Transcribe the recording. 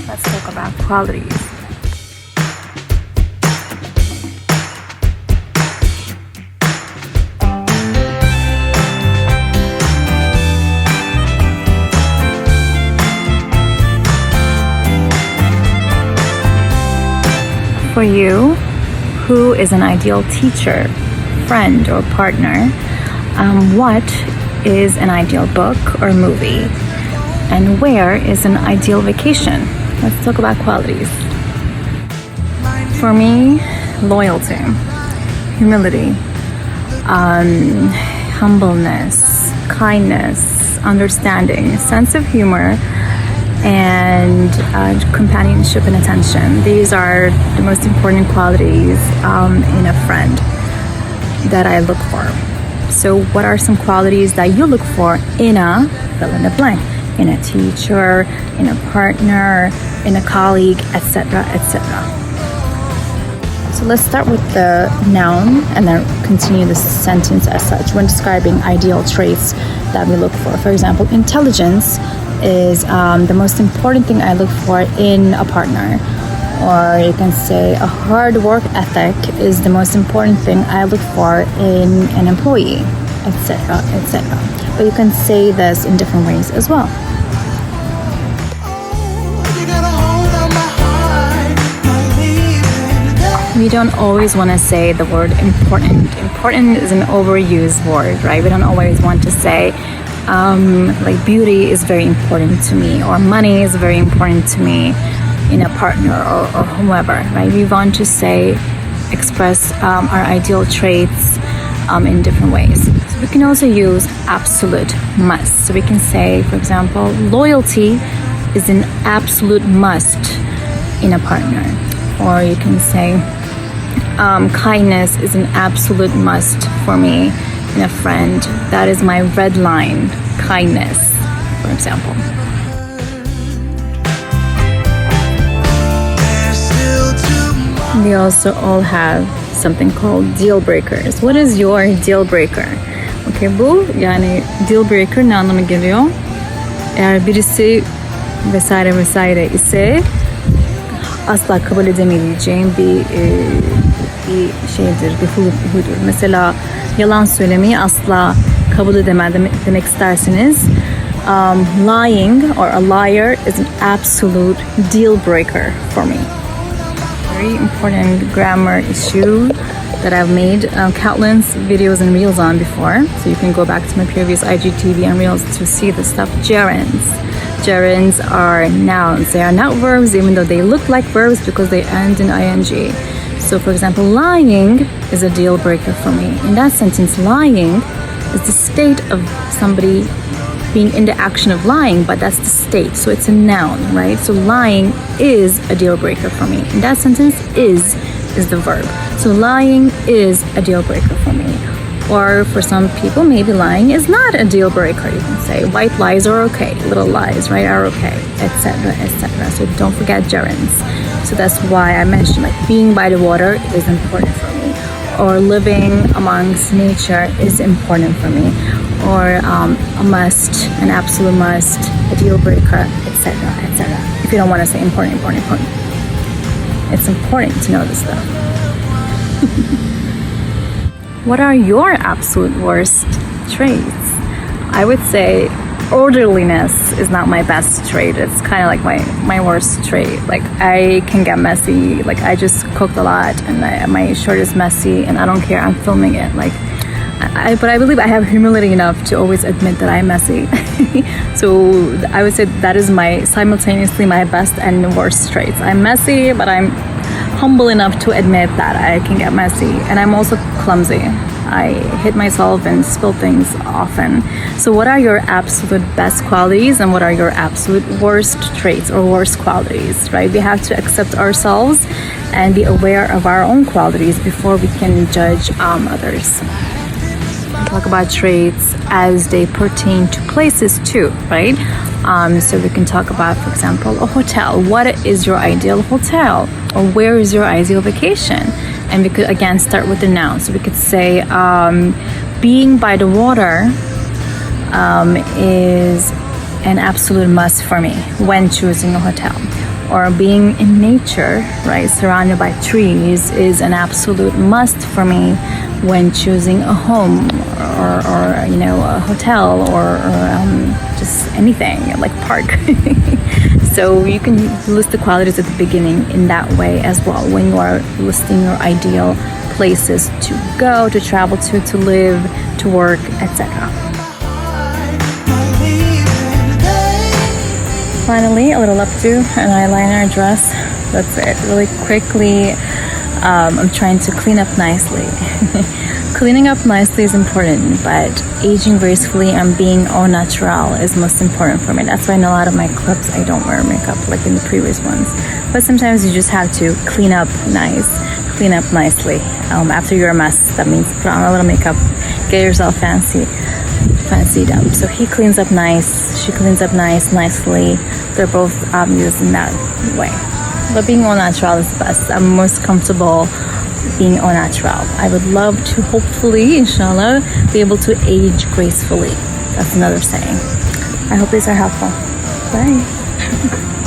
Let's talk about qualities. For you, who is an ideal teacher, friend, or partner? What is an ideal book or movie? And where is an ideal vacation? Let's talk about qualities. For me, loyalty, humility, humbleness, kindness, understanding, sense of humor, and companionship and attention. These are the most important qualities in a friend that I look for. So what are some qualities that you look for in a fill in the blank? In a teacher, in a partner, in a colleague, etc., etc. So let's start with the noun and then continue the sentence as such when describing ideal traits that we look for. For example, intelligence is the most important thing I look for in a partner. Or you can say a hard work ethic is the most important thing I look for in an employee, etc., etc. But you can say this in different ways as well. We don't always want to say the word important. Important is an overused word, right? We don't always want to say like beauty is very important to me, or money is very important to me in a partner or whomever, right? We want to say, express our ideal traits in different ways. So we can also use absolute must. So we can say, for example, loyalty is an absolute must in a partner. Or you can say, kindness is an absolute must for me in a friend. That is my red line, kindness, for example. We also all have something called dealbreakers. What is your deal breaker? Okay, bu yani deal breaker ne anlama geliyor? Eğer birisi vesaire vesaire ise asla kabul edemeyeceğim bir şeydir, bir huydur. Mesela yalan söylemeyi asla kabul edemem demek isterseniz, lying or a liar is an absolute deal breaker for me. Very important grammar issue that I've made countless videos and reels on before. So you can go back to my previous IGTV and reels to see the stuff. Gerunds. Gerunds are nouns. They are not verbs, even though they look like verbs because they end in ing. So for example, lying is a deal breaker for me. In that sentence, lying is the state of somebody being in the action of lying, but that's the state. So it's a noun, right? So lying is a deal breaker for me. In that sentence, is the verb. So lying is a deal breaker for me. Or for some people, maybe lying is not a deal breaker. You can say white lies are okay, little lies, right, are okay, etc., etc. So don't forget gerunds. So that's why I mentioned like being by the water is important for me, or living amongst nature is important for me, or a must, an absolute must, a deal breaker, etc., etc. If you don't want to say important. It's important to know this stuff. What are your absolute worst traits? I would say orderliness is not my best trait. It's kind of like my worst trait. Like I can get messy. Like I just cooked a lot and my shirt is messy and I don't care. I'm filming it. Like, but I believe I have humility enough to always admit that I'm messy. So I would say that is simultaneously my best and worst traits. I'm messy, but I'm humble enough to admit that I can get messy. And I'm also clumsy. I hit myself and spill things often. So what are your absolute best qualities and what are your absolute worst traits or worst qualities, right? We have to accept ourselves and be aware of our own qualities before we can judge others. Talk about traits as they pertain to places too, right? So we can talk about, for example, a hotel. What is your ideal hotel? Or where is your ideal vacation? And we could again start with the noun. So we could say being by the water is an absolute must for me when choosing a hotel. or being in nature, right, surrounded by trees, is an absolute must for me when choosing a home or you know, a hotel or just anything like park. So you can list the qualities at the beginning in that way as well when you are listing your ideal places to go, to travel to live, to work, etc. Finally, a little updo, an eyeliner, dress. That's it. Really quickly, I'm trying to clean up nicely. Cleaning up nicely is important, but aging gracefully and being au naturel is most important for me. That's why in a lot of my clips I don't wear makeup like in the previous ones. But sometimes you just have to clean up clean up nicely. After you're a mess, that means put on a little makeup, get yourself fancied up. So he cleans up nice, she cleans up nicely. They're both obvious in that way. But being au naturel is the best. I'm most comfortable being au naturel. I would love to, hopefully, inshallah, be able to age gracefully. That's another saying. I hope these are helpful. Bye.